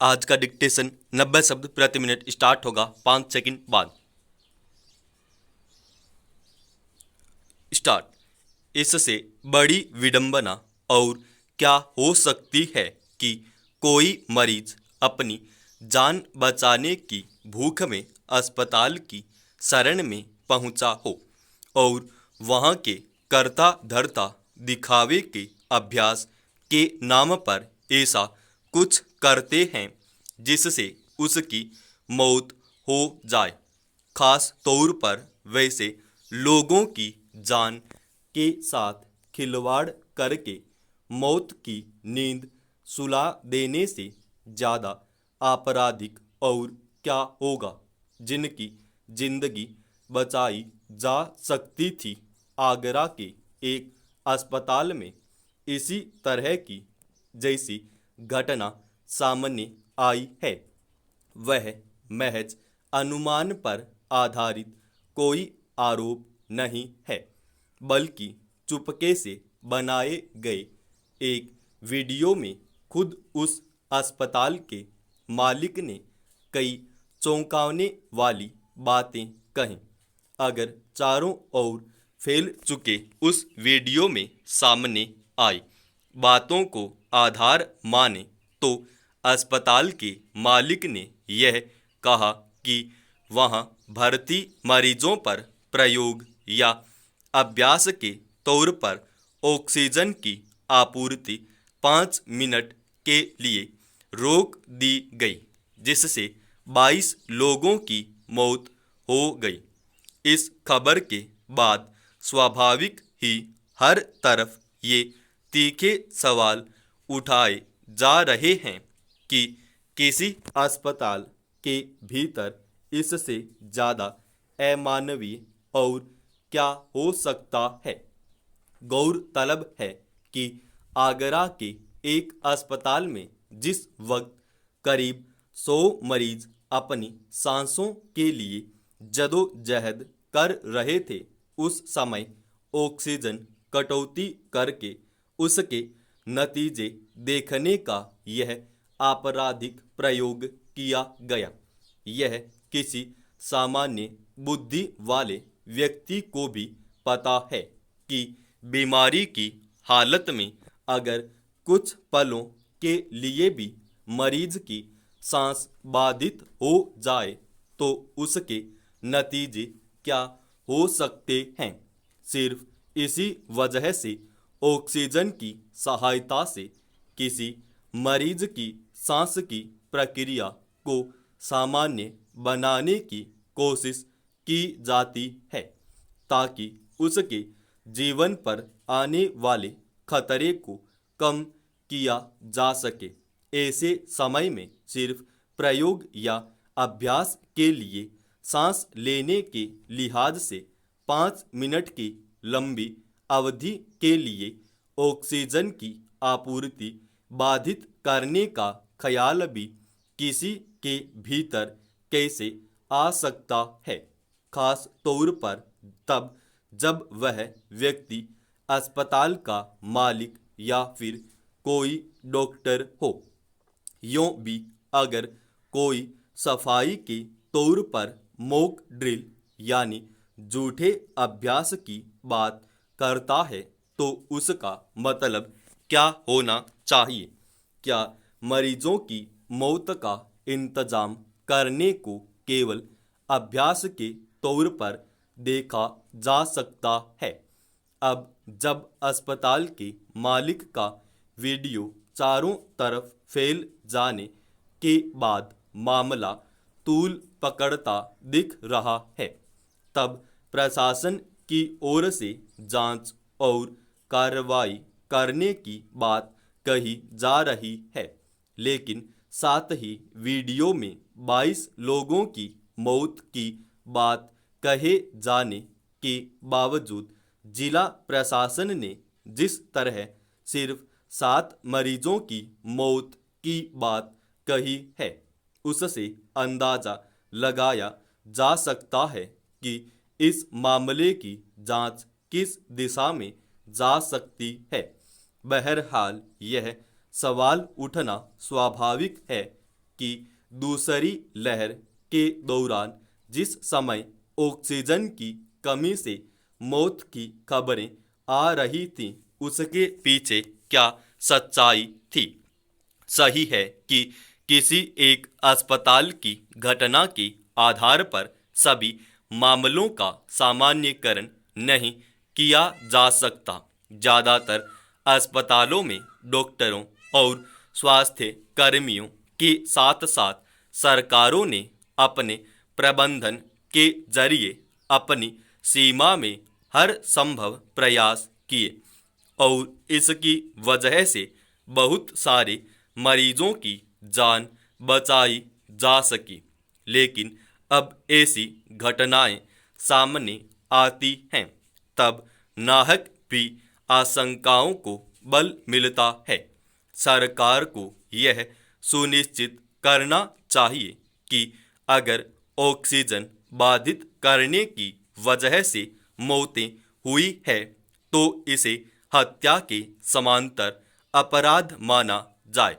आज का डिक्टेशन 90 शब्द प्रति मिनट स्टार्ट होगा 5 सेकंड बाद। स्टार्ट। इससे बड़ी विडंबना और क्या हो सकती है कि कोई मरीज अपनी जान बचाने की भूख में अस्पताल की शरण में पहुंचा हो और वहां के करता धरता दिखावे के अभ्यास के नाम पर ऐसा कुछ करते हैं जिससे उसकी मौत हो जाए। खास तौर पर वैसे लोगों की जान के साथ खिलवाड़ करके मौत की नींद सुला देने से ज़्यादा आपराधिक और क्या होगा जिनकी जिंदगी बचाई जा सकती थी। आगरा के एक अस्पताल में इसी तरह की जैसी घटना सामने आई है। वह महज अनुमान पर आधारित कोई आरोप नहीं है, बल्कि चुपके से बनाए गए एक वीडियो में खुद उस अस्पताल के मालिक ने कई चौंकाने वाली बातें कहीं। अगर चारों ओर फैल चुके उस वीडियो में सामने आई बातों को आधार माने तो अस्पताल के मालिक ने यह कहा कि वहां भर्ती मरीजों पर प्रयोग या अभ्यास के तौर पर ऑक्सीजन की आपूर्ति 5 मिनट के लिए रोक दी गई, जिससे 22 लोगों की मौत हो गई। इस खबर के बाद स्वाभाविक ही हर तरफ ये तीखे सवाल उठाए जा रहे हैं कि किसी अस्पताल के भीतर इससे ज़्यादा अमानवीय और क्या हो सकता है। गौरतलब है कि आगरा के एक अस्पताल में जिस वक्त करीब 100 मरीज अपनी सांसों के लिए जदोजहद कर रहे थे, उस समय ऑक्सीजन कटौती करके उसके नतीजे देखने का यह आपराधिक प्रयोग किया गया। यह किसी सामान्य बुद्धि वाले व्यक्ति को भी पता है कि बीमारी की हालत में अगर कुछ पलों के लिए भी मरीज की सांस बाधित हो जाए तो उसके नतीजे क्या हो सकते हैं। सिर्फ इसी वजह से ऑक्सीजन की सहायता से किसी मरीज की सांस की प्रक्रिया को सामान्य बनाने की कोशिश की जाती है ताकि उसके जीवन पर आने वाले खतरे को कम किया जा सके। ऐसे समय में सिर्फ प्रयोग या अभ्यास के लिए सांस लेने के लिहाज से 5 मिनट की लंबी अवधि के लिए ऑक्सीजन की आपूर्ति बाधित करने का ख्याल भी किसी के भीतर कैसे आ सकता है, खास तौर पर तब जब वह व्यक्ति अस्पताल का मालिक या फिर कोई डॉक्टर हो। यूं भी अगर कोई सफाई के तौर पर मॉक ड्रिल यानी झूठे अभ्यास की बात करता है तो उसका मतलब क्या होना चाहिए। क्या मरीजों की मौत का इंतजाम करने को केवल अभ्यास के तौर पर देखा जा सकता है। अब जब अस्पताल के मालिक का वीडियो चारों तरफ फैल जाने के बाद मामला तूल पकड़ता दिख रहा है, तब प्रशासन की ओर से जांच और कार्रवाई करने की बात कही जा रही है। लेकिन साथ ही वीडियो में 22 लोगों की मौत की बात कहे जाने के बावजूद जिला प्रशासन ने जिस तरह सिर्फ 7 मरीजों की मौत की बात कही है, उससे अंदाजा लगाया जा सकता है कि इस मामले की जांच किस दिशा में जा सकती है। बहरहाल यह सवाल उठना स्वाभाविक है कि दूसरी लहर के दौरान जिस समय ऑक्सीजन की कमी से मौत की खबरें आ रही थीं, उसके पीछे क्या सच्चाई थी? सही है कि किसी एक अस्पताल की घटना के आधार पर सभी मामलों का सामान्यीकरण नहीं किया जा सकता। ज़्यादातर अस्पतालों में डॉक्टरों और स्वास्थ्य कर्मियों के साथ साथ सरकारों ने अपने प्रबंधन के जरिए अपनी सीमा में हर संभव प्रयास किए और इसकी वजह से बहुत सारे मरीजों की जान बचाई जा सकी। लेकिन अब ऐसी घटनाएं सामने आती हैं तब नाहक भी आशंकाओं को बल मिलता है। सरकार को यह सुनिश्चित करना चाहिए कि अगर ऑक्सीजन बाधित करने की वजह से मौतें हुई है तो इसे हत्या के समांतर अपराध माना जाए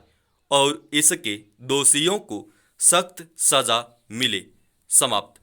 और इसके दोषियों को सख्त सजा मिले। समाप्ति।